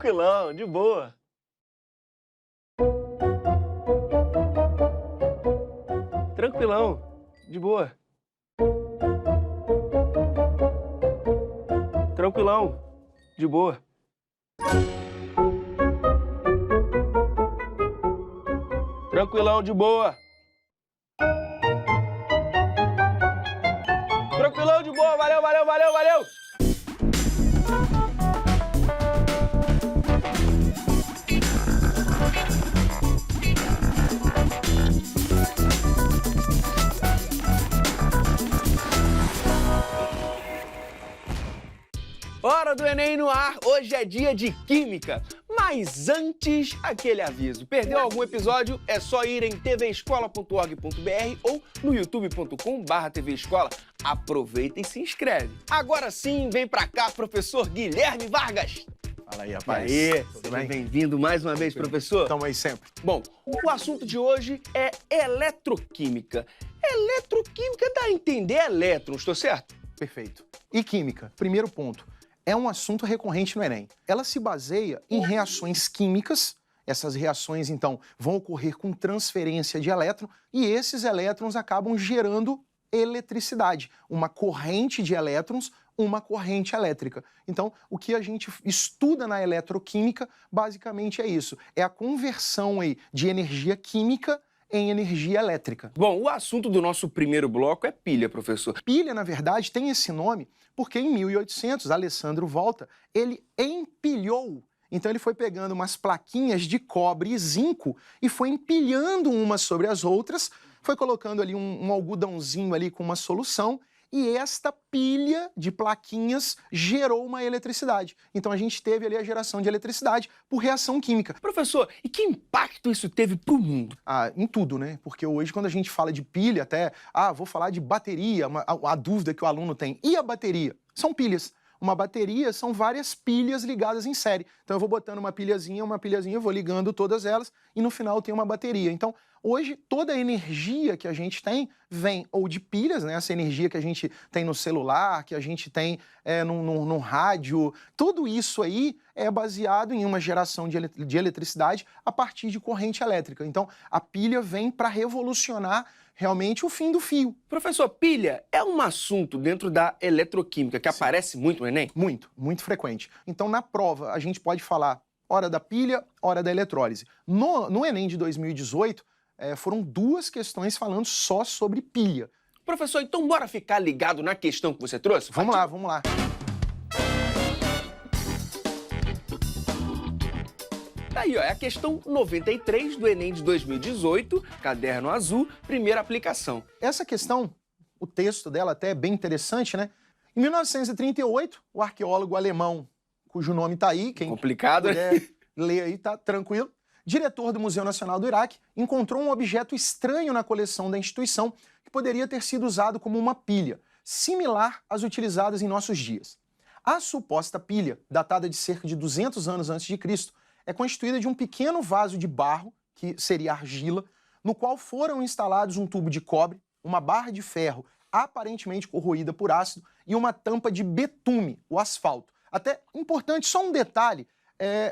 Tranquilão, de boa. Tranquilão, de boa. Tranquilão, de boa. Tranquilão, de boa. Tranquilão, de boa. Valeu, valeu, valeu, valeu. Hora do Enem no ar, hoje é dia de Química. Mas antes, aquele aviso. Perdeu algum episódio? É só ir em tvescola.org.br ou no youtube.com/tvescola. Aproveita e se inscreve. Agora sim, vem pra cá, professor Guilherme Vargas. Fala aí, rapaz. E aí, Tudo seja bem? bem-vindo mais uma vez, professor. Tamo aí sempre. Bom, o assunto de hoje é eletroquímica. Eletroquímica dá a entender elétrons, tô certo? Perfeito. E química? Primeiro ponto. É um assunto recorrente no Enem. Ela se baseia em reações químicas. Essas reações, então, vão ocorrer com transferência de elétron e esses elétrons acabam gerando eletricidade, uma corrente de elétrons, uma corrente elétrica. Então, o que a gente estuda na eletroquímica, basicamente é isso. É a conversão aí de energia química em energia elétrica. Bom, o assunto do nosso primeiro bloco é pilha, professor. Pilha, na verdade, tem esse nome porque em 1800, Alessandro Volta, ele empilhou. Então ele foi pegando umas plaquinhas de cobre e zinco e foi empilhando umas sobre as outras, foi colocando ali um algodãozinho ali com uma solução e esta pilha de plaquinhas gerou uma eletricidade. Então a gente teve ali a geração de eletricidade por reação química. Professor, e que impacto isso teve pro mundo? Em tudo, né? Porque hoje, quando a gente fala de pilha, até, vou falar de bateria, a dúvida que o aluno tem. E a bateria? São pilhas. Uma bateria são várias pilhas ligadas em série. Então eu vou botando uma pilhazinha, eu vou ligando todas elas e no final tem uma bateria. Então, hoje, toda a energia que a gente tem vem ou de pilhas, né? Essa energia que a gente tem no celular, que a gente tem no rádio, tudo isso aí é baseado em uma geração de eletricidade a partir de corrente elétrica. Então, a pilha vem para revolucionar realmente o fim do fio. Professor, pilha é um assunto dentro da eletroquímica que aparece muito no Enem? Muito, muito frequente. Então, na prova, a gente pode falar hora da pilha, hora da eletrólise. No Enem de 2018, foram duas questões falando só sobre pilha. Professor, então bora ficar ligado na questão que você trouxe? Vamos lá, vamos lá. Aí, ó, é a questão 93 do Enem de 2018, caderno azul, primeira aplicação. Essa questão, o texto dela até é bem interessante, né? Em 1938, o arqueólogo alemão, cujo nome tá aí, quem Complicado, puder né? ler aí, tá tranquilo, diretor do Museu Nacional do Iraque, encontrou um objeto estranho na coleção da instituição que poderia ter sido usado como uma pilha, similar às utilizadas em nossos dias. A suposta pilha, datada de cerca de 200 anos antes de Cristo, é constituída de um pequeno vaso de barro, que seria argila, no qual foram instalados um tubo de cobre, uma barra de ferro aparentemente corroída por ácido e uma tampa de betume, o asfalto. Até importante, só um detalhe,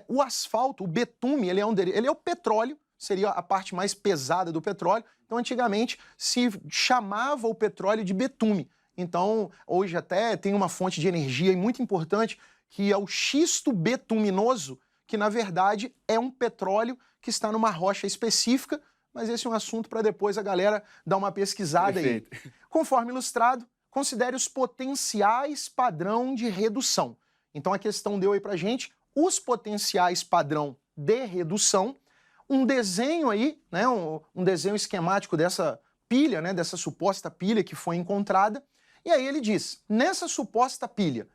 o asfalto, o betume, ele é o petróleo, seria a parte mais pesada do petróleo, então antigamente se chamava o petróleo de betume. Então, hoje até tem uma fonte de energia muito importante, que é o xisto betuminoso, que na verdade é um petróleo que está numa rocha específica, mas esse é um assunto para depois a galera dar uma pesquisada. Perfeito. Aí. Conforme ilustrado, considere os potenciais padrão de redução. Então a questão deu aí pra gente os potenciais padrão de redução, um desenho aí, né, um desenho esquemático dessa pilha, né, dessa suposta pilha que foi encontrada, e aí ele diz, nessa suposta pilha,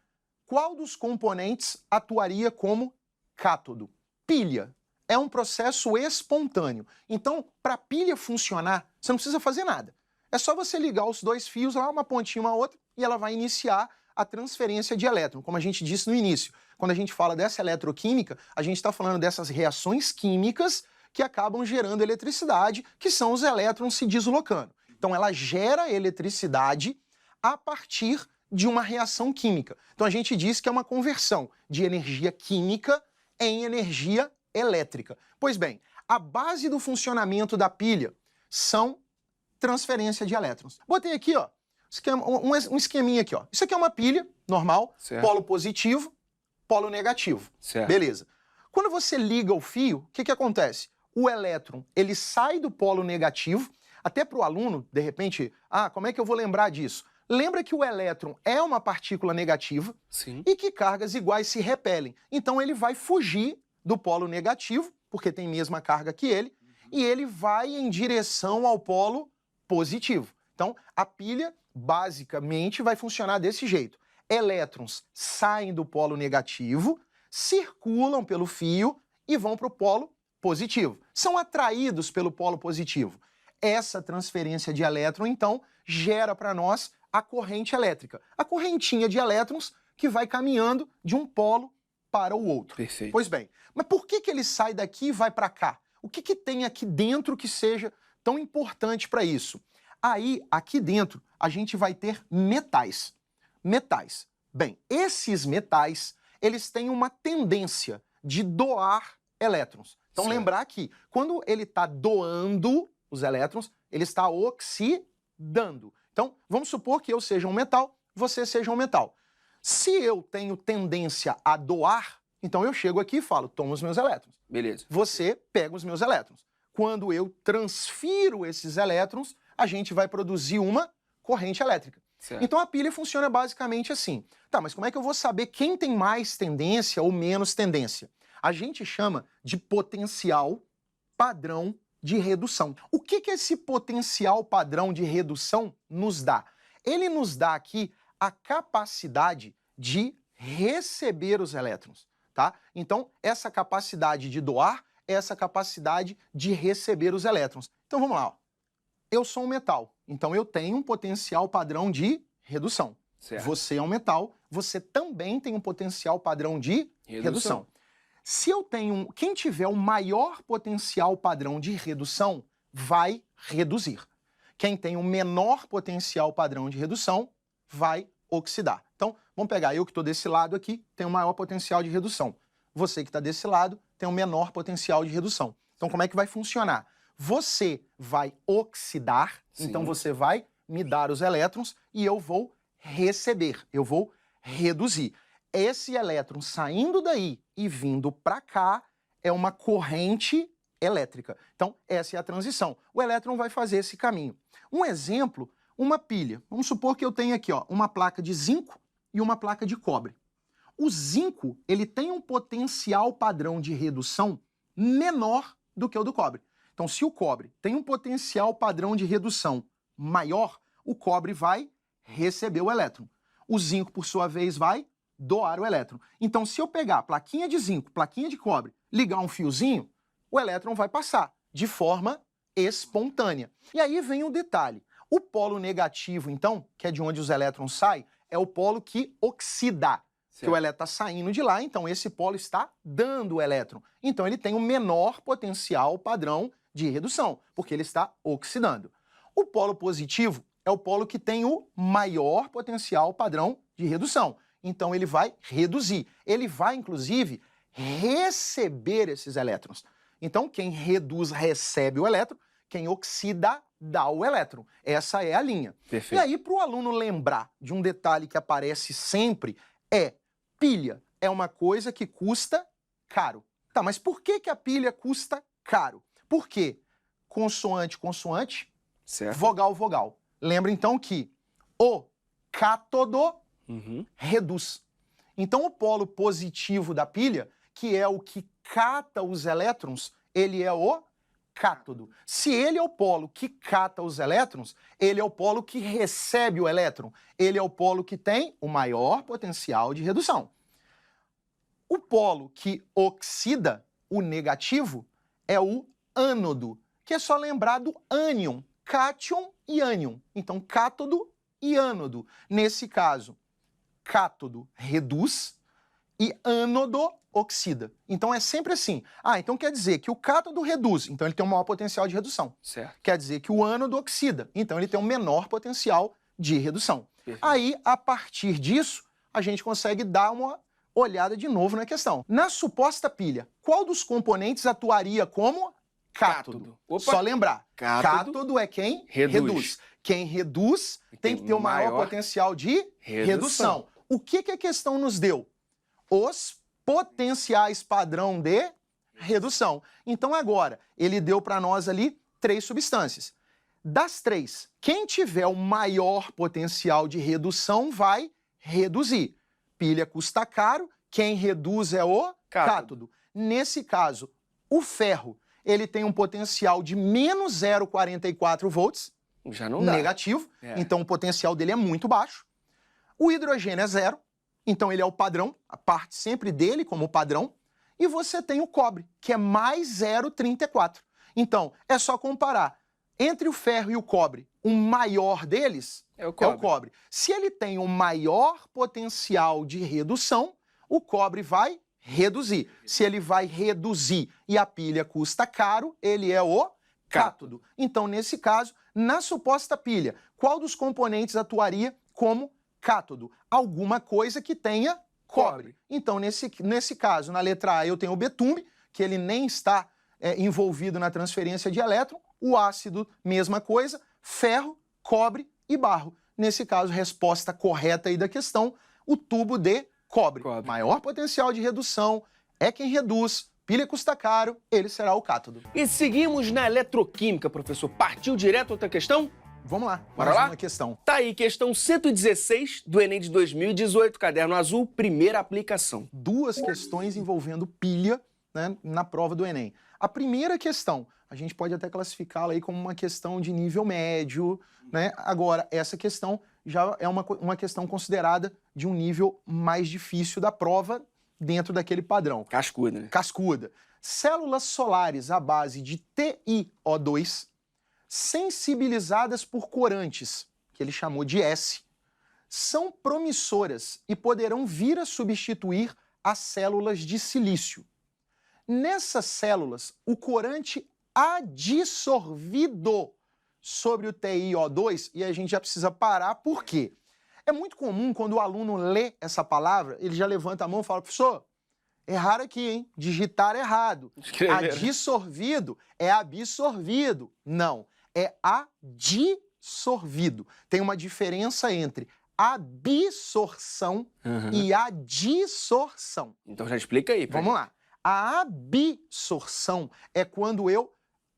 qual dos componentes atuaria como cátodo? Pilha é um processo espontâneo. Então, para a pilha funcionar, você não precisa fazer nada. É só você ligar os dois fios lá, uma pontinha uma outra, e ela vai iniciar a transferência de elétron, como a gente disse no início. Quando a gente fala dessa eletroquímica, a gente está falando dessas reações químicas que acabam gerando eletricidade, que são os elétrons se deslocando. Então ela gera eletricidade a partir de uma reação química. Então a gente diz que é uma conversão de energia química em energia elétrica. Pois bem, a base do funcionamento da pilha são transferência de elétrons. Botei aqui, ó, um esqueminha aqui, ó. Isso aqui é uma pilha normal, Certo. polo positivo, polo negativo. Certo. Beleza. Quando você liga o fio, o que acontece? O elétron, ele sai do polo negativo, até para o aluno, de repente, como é que eu vou lembrar disso? Lembra que o elétron é uma partícula negativa Sim. e que cargas iguais se repelem. Então ele vai fugir do polo negativo, porque tem mesma carga que ele, e ele vai em direção ao polo positivo. Então a pilha, basicamente, vai funcionar desse jeito. Elétrons saem do polo negativo, circulam pelo fio e vão para o polo positivo. São atraídos pelo polo positivo. Essa transferência de elétron, então, gera para nós a corrente elétrica. A correntinha de elétrons que vai caminhando de um polo para o outro. Perfeito. Pois bem, mas por que ele sai daqui e vai para cá? O que tem aqui dentro que seja tão importante para isso? Aí, aqui dentro, a gente vai ter metais. Metais. Bem, esses metais, eles têm uma tendência de doar elétrons. Então, Certo. lembrar que quando ele está doando os elétrons, ele está oxidando. Então, vamos supor que eu seja um metal, você seja um metal. Se eu tenho tendência a doar, então eu chego aqui e falo, toma os meus elétrons. Beleza. Você pega os meus elétrons. Quando eu transfiro esses elétrons, a gente vai produzir uma corrente elétrica. Certo. Então a pilha funciona basicamente assim. Tá, mas como é que eu vou saber quem tem mais tendência ou menos tendência? A gente chama de potencial padrão de redução. O que esse potencial padrão de redução nos dá? Ele nos dá aqui a capacidade de receber os elétrons, tá? Então, essa capacidade de doar é essa capacidade de receber os elétrons. Então, vamos lá, ó. Eu sou um metal, então eu tenho um potencial padrão de redução. Certo. Você é um metal, você também tem um potencial padrão de redução. Se eu tenho, quem tiver o maior potencial padrão de redução, vai reduzir. Quem tem o menor potencial padrão de redução, vai oxidar. Então, vamos pegar eu que estou desse lado aqui, tenho o maior potencial de redução. Você que está desse lado, tem o menor potencial de redução. Então, como é que vai funcionar? Você vai oxidar, Sim. então você vai me dar os elétrons e eu vou receber, eu vou reduzir. Esse elétron saindo daí e vindo para cá é uma corrente elétrica. Então, essa é a transição. O elétron vai fazer esse caminho. Um exemplo, uma pilha. Vamos supor que eu tenho aqui, ó, uma placa de zinco e uma placa de cobre. O zinco, ele tem um potencial padrão de redução menor do que o do cobre. Então, se o cobre tem um potencial padrão de redução maior, o cobre vai receber o elétron. O zinco, por sua vez, vai doar o elétron. Então, se eu pegar plaquinha de zinco, plaquinha de cobre, ligar um fiozinho, o elétron vai passar de forma espontânea. E aí vem um detalhe. O polo negativo, então, que é de onde os elétrons saem, é o polo que oxida. Que o elétron está saindo de lá, então esse polo está dando o elétron. Então ele tem o menor potencial padrão de redução, porque ele está oxidando. O polo positivo é o polo que tem o maior potencial padrão de redução. Então ele vai reduzir. Ele vai, inclusive, receber esses elétrons. Então quem reduz recebe o elétron, quem oxida dá o elétron. Essa é a linha. Perfeito. E aí, para o aluno lembrar de um detalhe que aparece sempre, pilha é uma coisa que custa caro. Tá, mas por que a pilha custa caro? Por quê? Consoante, consoante, Certo. vogal, vogal. Lembra então que o cátodo reduz. Então o polo positivo da pilha, que é o que cata os elétrons, ele é o cátodo. Se ele é o polo que cata os elétrons, ele é o polo que recebe o elétron. Ele é o polo que tem o maior potencial de redução. O polo que oxida, o negativo, é o ânodo, que é só lembrar do ânion, cátion e ânion. Então, cátodo e ânodo. Nesse caso, cátodo reduz e ânodo oxida. Então é sempre assim. Então quer dizer que o cátodo reduz, então ele tem um maior potencial de redução. Certo. Quer dizer que o ânodo oxida, então ele tem um menor potencial de redução. Perfeito. Aí, a partir disso, a gente consegue dar olhada de novo na questão. Na suposta pilha, qual dos componentes atuaria como cátodo? Opa. Só lembrar, Cátodo cátodo é quem reduz. Quem reduz tem que ter o maior potencial de redução. O que a questão nos deu? Os potenciais padrão de redução. Então agora, ele deu para nós ali 3 substâncias. Das 3, quem tiver o maior potencial de redução vai reduzir. Pilha custa caro, quem reduz é o cátodo. Nesse caso, o ferro, ele tem um potencial de menos 0,44 volts, já não dá. Negativo, então o potencial dele é muito baixo. O hidrogênio é 0, então ele é o padrão, a parte sempre dele como padrão. E você tem o cobre, que é mais 0,34. Então, é só comparar. Entre o ferro e o cobre, o maior deles é o cobre. Se ele tem o maior potencial de redução, o cobre vai reduzir. Se ele vai reduzir e a pilha custa caro, ele é o cátodo. Então, nesse caso, na suposta pilha, qual dos componentes atuaria como cátodo? Alguma coisa que tenha cobre. Então, nesse caso, na letra A, eu tenho o betume, que ele nem está envolvido na transferência de elétron. O ácido, mesma coisa, ferro, cobre e barro. Nesse caso, resposta correta aí da questão, o tubo de cobre. Maior potencial de redução, é quem reduz, pilha custa caro, ele será o cátodo. E seguimos na eletroquímica, professor. Partiu direto outra questão? Vamos lá, bora lá? Uma questão. Tá aí, questão 116 do Enem de 2018, caderno azul, primeira aplicação. 2 questões envolvendo pilha, né, na prova do Enem. A primeira questão, a gente pode até classificá-la aí como uma questão de nível médio, né? Agora, essa questão já é uma questão considerada de um nível mais difícil da prova dentro daquele padrão. Cascuda, né? Cascuda. Células solares à base de TiO2 sensibilizadas por corantes, que ele chamou de S, são promissoras e poderão vir a substituir as células de silício. Nessas células, o corante adsorvido sobre o TiO2, e a gente já precisa parar, por quê? É muito comum quando o aluno lê essa palavra, ele já levanta a mão e fala, professor, erraram aqui, hein? Digitar errado. Adsorvido é absorvido. Não, é adsorvido. Tem uma diferença entre absorção e adsorção. Então já explica aí. Vamos lá. A absorção é quando eu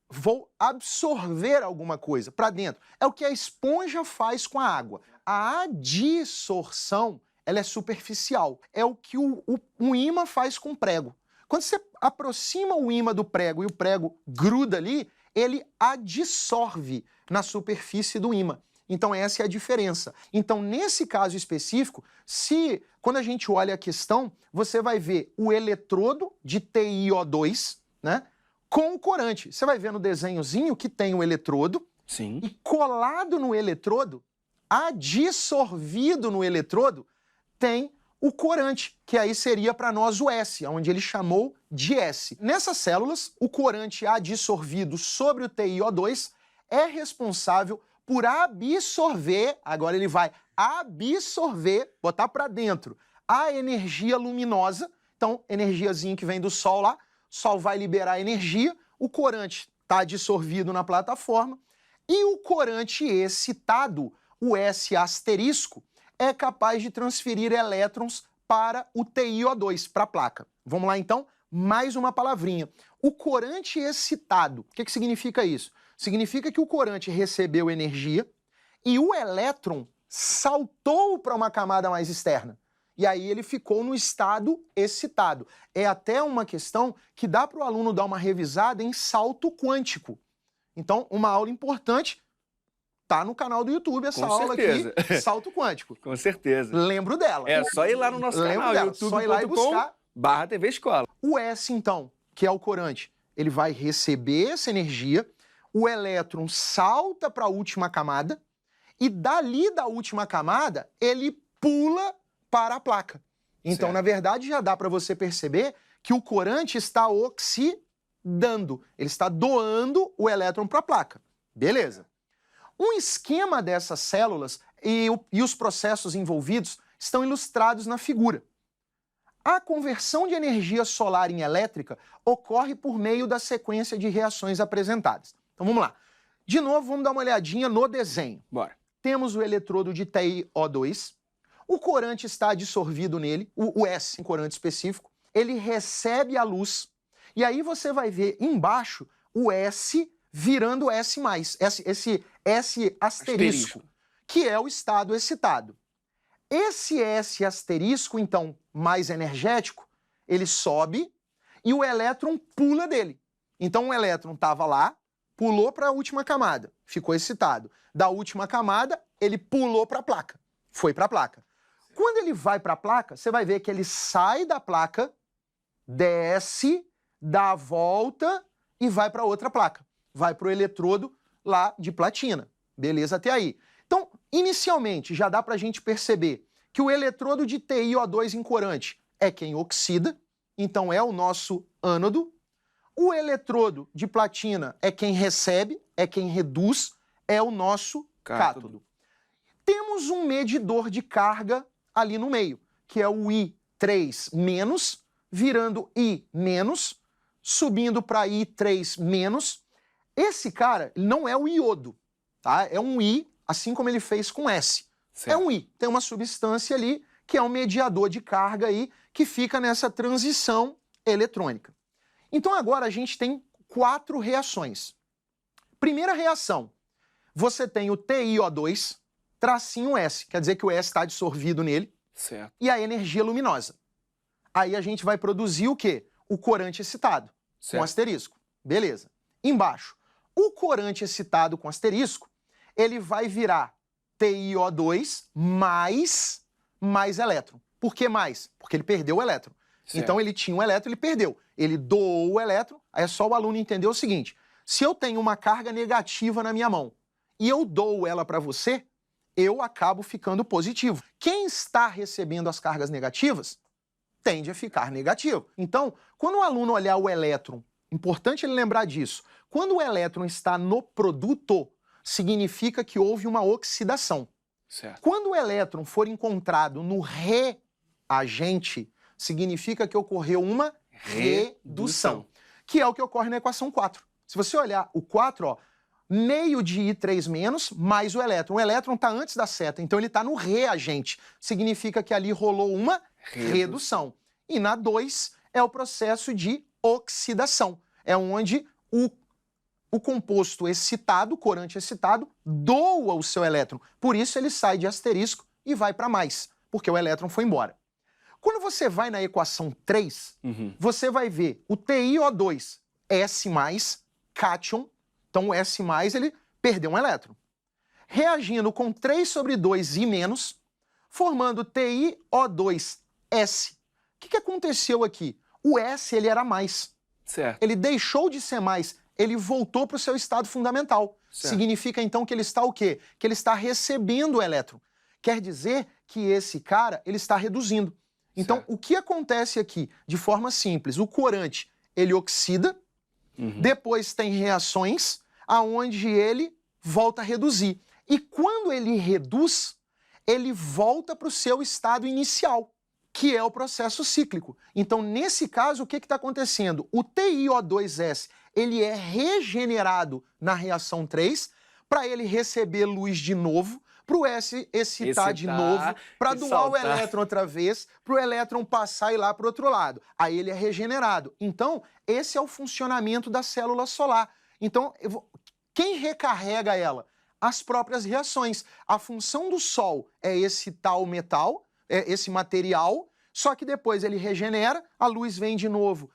vou absorver alguma coisa para dentro. É o que a esponja faz com a água. A adsorção, ela é superficial. É o que um ímã faz com o prego. Quando você aproxima o ímã do prego e o prego gruda ali, ele adsorve na superfície do ímã. Então essa é a diferença. Então nesse caso específico, quando a gente olha a questão, você vai ver o eletrodo de TiO2, né, com o corante. Você vai ver no desenhozinho que tem o eletrodo. Sim. E colado no eletrodo, adsorvido no eletrodo, tem o corante, que aí seria para nós o S, onde ele chamou de S. Nessas células, o corante adsorvido sobre o TiO2 é responsável por absorver, agora ele vai absorver, botar para dentro, a energia luminosa. Então, energiazinha que vem do Sol lá, o Sol vai liberar energia, o corante está adsorvido na plataforma, e o corante excitado, o S asterisco, é capaz de transferir elétrons para o TiO2, para a placa. Vamos lá então, mais uma palavrinha. O corante excitado, o que significa isso? Significa que o corante recebeu energia e o elétron saltou para uma camada mais externa. E aí ele ficou no estado excitado. É até uma questão que dá para o aluno dar uma revisada em salto quântico. Então, uma aula importante, tá no canal do YouTube essa aula aqui, salto quântico. Com certeza. Lembro dela. É só ir lá no nosso canal, youtube.com/TV Escola. O S, então, que é o corante, ele vai receber essa energia, o elétron salta para a última camada e dali da última camada ele pula para a placa. Então, na verdade, já dá para você perceber que o corante está oxidando. Ele está doando o elétron para a placa. Beleza. Um esquema dessas células e os processos envolvidos estão ilustrados na figura. A conversão de energia solar em elétrica ocorre por meio da sequência de reações apresentadas. Então vamos lá. De novo, vamos dar uma olhadinha no desenho. Bora. Temos o eletrodo de TiO2, o corante está dissolvido nele, o S, um corante específico, ele recebe a luz, e aí você vai ver embaixo o S virando S+, esse S asterisco, que é o estado excitado. Esse S asterisco, então, mais energético, ele sobe e o elétron pula dele. Então o elétron estava lá, pulou para a última camada, ficou excitado. Da última camada, ele pulou para a placa, foi para a placa. Quando ele vai para a placa, você vai ver que ele sai da placa, desce, dá a volta e vai para outra placa. Vai para o eletrodo lá de platina. Beleza até aí. Então, inicialmente, já dá para a gente perceber que o eletrodo de TiO2 em corante é quem oxida, então é o nosso ânodo. O eletrodo de platina é quem recebe, é quem reduz, é o nosso cátodo. Temos um medidor de carga ali no meio, que é o I3-, virando I-, subindo para I3-. Esse cara não é o iodo, tá? É um I, assim como ele fez com S. Certo. É um I, tem uma substância ali que é um mediador de carga aí que fica nessa transição eletrônica. Então agora a gente tem 4 reações. Primeira reação, você tem o TiO2 tracinho S, quer dizer que o S está dissolvido nele, certo, e a energia luminosa. Aí a gente vai produzir o quê? O corante excitado, certo, com asterisco. Beleza. Embaixo, o corante excitado com asterisco, ele vai virar TiO2 mais elétron. Por que mais? Porque ele perdeu o elétron. Certo. Então ele tinha um elétron, ele perdeu. Ele doou o elétron, aí é só o aluno entender o seguinte, se eu tenho uma carga negativa na minha mão e eu dou ela para você, eu acabo ficando positivo. Quem está recebendo as cargas negativas tende a ficar negativo. Então, quando o aluno olhar o elétron, importante ele lembrar disso, quando o elétron está no produto, significa que houve uma oxidação. Certo. Quando o elétron for encontrado no reagente, significa que ocorreu uma redução, que é o que ocorre na equação 4. Se você olhar o 4, ó, meio de I3- mais o elétron. O elétron está antes da seta, então ele está no reagente. Significa que ali rolou uma redução. E na 2 é o processo de oxidação. É onde o composto excitado, o corante excitado, doa o seu elétron. Por isso ele sai de asterisco e vai para mais, porque o elétron foi embora. Quando você vai na equação 3, você vai ver o TiO2, S+, cátion. Então o S+, ele perdeu um elétron. Reagindo com 3/2 I-, formando TiO2S. O que aconteceu aqui? O S ele era mais. Certo. Ele deixou de ser mais, ele voltou para o seu estado fundamental. Certo. Significa então que ele está o quê? Que ele está recebendo o elétron. Quer dizer que esse cara ele está reduzindo. Então certo, o que acontece aqui? De forma simples, o corante ele oxida, depois tem reações aonde ele volta a reduzir. E quando ele reduz, ele volta para o seu estado inicial, que é o processo cíclico. Então, nesse caso, o que está acontecendo? O TiO2S ele é regenerado na reação 3 para ele receber luz de novo, para o S excitar de novo, para doar o elétron outra vez, para o elétron passar e ir lá para o outro lado. Aí ele é regenerado. Então, esse é o funcionamento da célula solar. Então, quem recarrega ela? As próprias reações. A função do Sol é esse tal metal, esse material, só que depois ele regenera, a luz vem de novo,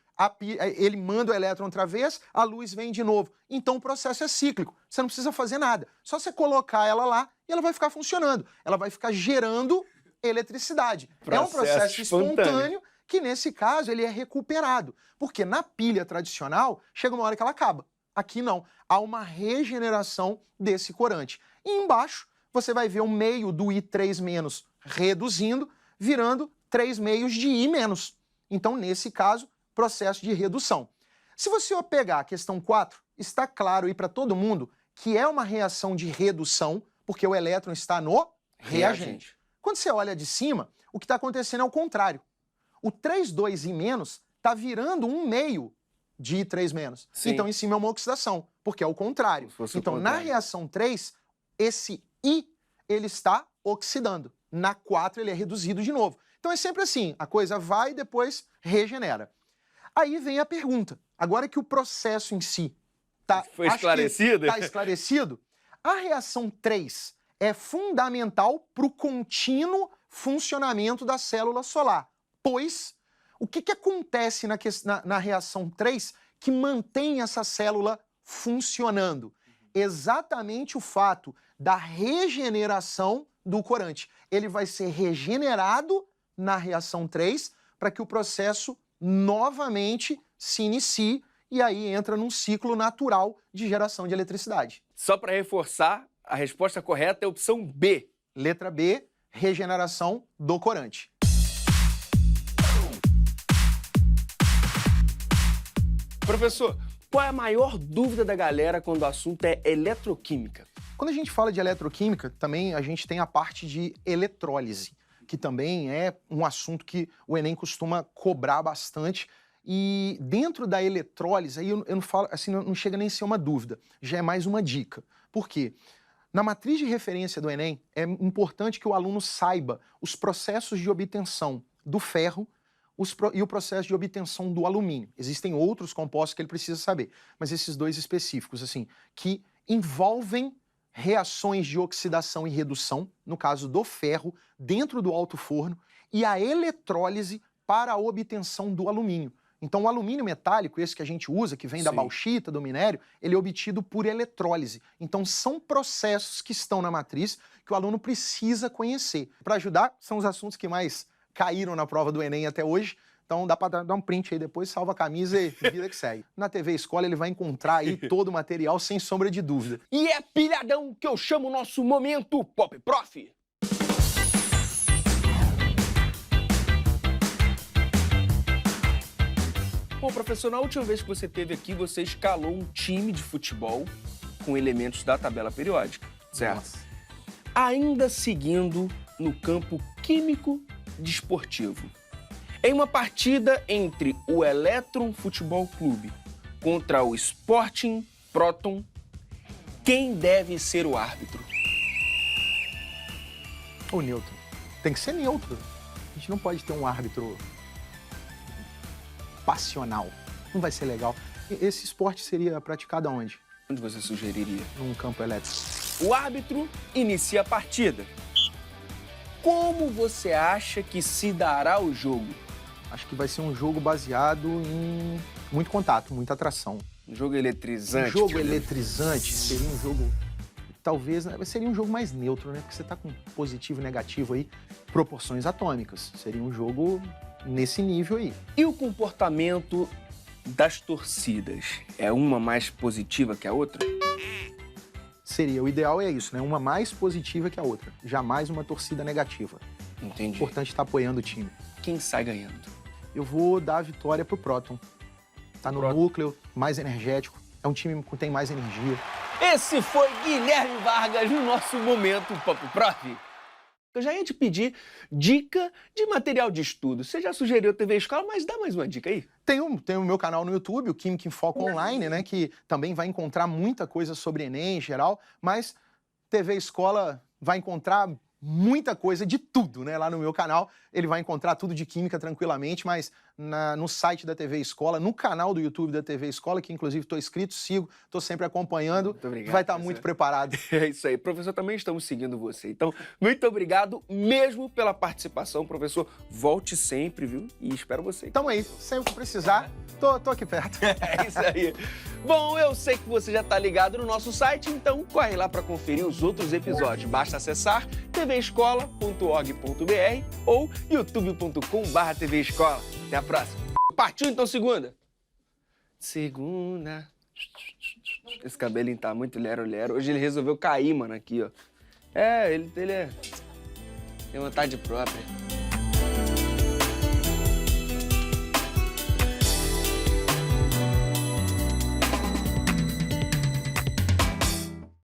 ele manda o elétron outra vez, a luz vem de novo. Então o processo é cíclico, você não precisa fazer nada. Só você colocar ela lá e ela vai ficar funcionando. Ela vai ficar gerando eletricidade. É um processo espontâneo que, nesse caso, ele é recuperado. Porque na pilha tradicional, chega uma hora que ela acaba. Aqui não. Há uma regeneração desse corante. E embaixo, você vai ver um meio do I3- reduzindo, virando 3 meios de I-. Então, nesse caso, processo de redução. Se você pegar a questão 4, está claro aí para todo mundo que é uma reação de redução, porque o elétron está no reagente. Quando você olha de cima, o que está acontecendo é o contrário. O 3,2 I menos está virando um meio de I3 menos. Sim. Então, em cima é uma oxidação, porque é o contrário. Se fosse o Então, na contrário. reação 3, esse I, ele está oxidando. Na 4, ele é reduzido de novo. Então, é sempre assim, a coisa vai e depois regenera. Aí vem a pergunta. Agora que o processo em si Foi esclarecido? está esclarecido, a reação 3 é fundamental para o contínuo funcionamento da célula solar, pois o que acontece na reação 3 que mantém essa célula funcionando? Exatamente o fato da regeneração do corante. Ele vai ser regenerado na reação 3 para que o processo novamente se inicie e aí entra num ciclo natural de geração de eletricidade. Só para reforçar, a resposta correta é a opção B. Letra B, regeneração do corante. Professor, qual é a maior dúvida da galera quando o assunto é eletroquímica? Quando a gente fala de eletroquímica, também a gente tem a parte de eletrólise, que também é um assunto que o Enem costuma cobrar bastante. E dentro da eletrólise, aí eu não falo, assim, não chega nem a ser uma dúvida, já é mais uma dica. Por quê? Na matriz de referência do Enem, é importante que o aluno saiba os processos de obtenção do ferro e o processo de obtenção do alumínio. Existem outros compostos que ele precisa saber, mas esses dois específicos, assim, que envolvem reações de oxidação e redução, no caso do ferro, dentro do alto forno, e a eletrólise para a obtenção do alumínio. Então, o alumínio metálico, esse que a gente usa, que vem da bauxita, do minério, ele é obtido por eletrólise. Então, são processos que estão na matriz que o aluno precisa conhecer. Para ajudar, são os assuntos que mais caíram na prova do Enem até hoje. Então, dá para dar um print aí depois, salva a camisa e vida que segue. Na TV Escola, ele vai encontrar aí todo o material, sem sombra de dúvida. E é pilhadão que eu chamo o nosso Momento Pop Prof. Bom, professor, na última vez que você esteve aqui, você escalou um time de futebol com elementos da tabela periódica, certo? Nossa. Ainda seguindo no campo químico desportivo. Em uma partida entre o Elétron Futebol Clube contra o Sporting Proton, quem deve ser o árbitro? O neutro. Tem que ser neutro. A gente não pode ter um árbitro passional. Não vai ser legal. Esse esporte seria praticado aonde? Onde você sugeriria? Num campo elétrico. O árbitro inicia a partida. Como você acha que se dará o jogo? Acho que vai ser um jogo baseado em muito contato, muita atração. Um jogo eletrizante? Um jogo eletrizante seria um jogo, talvez, seria um jogo mais neutro, né? Porque você tá com positivo e negativo aí, proporções atômicas. Seria um jogo nesse nível aí. E o comportamento das torcidas? É uma mais positiva que a outra? Seria, o ideal é isso, né? Uma mais positiva que a outra. Jamais uma torcida negativa. Entendi. Importante estar apoiando o time. Quem sai ganhando? Eu vou dar a vitória pro Proton. Tá no núcleo, mais energético. É um time que tem mais energia. Esse foi Guilherme Vargas no nosso Momento Pop Prof. Eu já ia te pedir dica de material de estudo. Você já sugeriu TV Escola, mas dá mais uma dica aí. Tem o meu canal no YouTube, o Química em Foco Online, né? Que também vai encontrar muita coisa sobre Enem em geral, mas TV Escola vai encontrar muita coisa de tudo, né? Lá no meu canal, ele vai encontrar tudo de química tranquilamente, mas no site da TV Escola, no canal do YouTube da TV Escola, que inclusive estou inscrito, sigo, estou sempre acompanhando, Muito obrigado, vai estar professor. muito preparado. É isso aí. Professor, também estamos seguindo você. Então, muito obrigado mesmo pela participação, professor. Volte sempre, viu? E espero você. Então aí, sempre que precisar, tô aqui perto. É isso aí. Bom, eu sei que você já está ligado no nosso site, então corre lá para conferir os outros episódios. Basta acessar tvescola.org.br ou youtube.com/tvescola. Até a próxima. Partiu então segunda? Segunda. Esse cabelinho tá muito lero-lero. Hoje ele resolveu cair, mano, aqui, ó. É, ele é... tem vontade própria.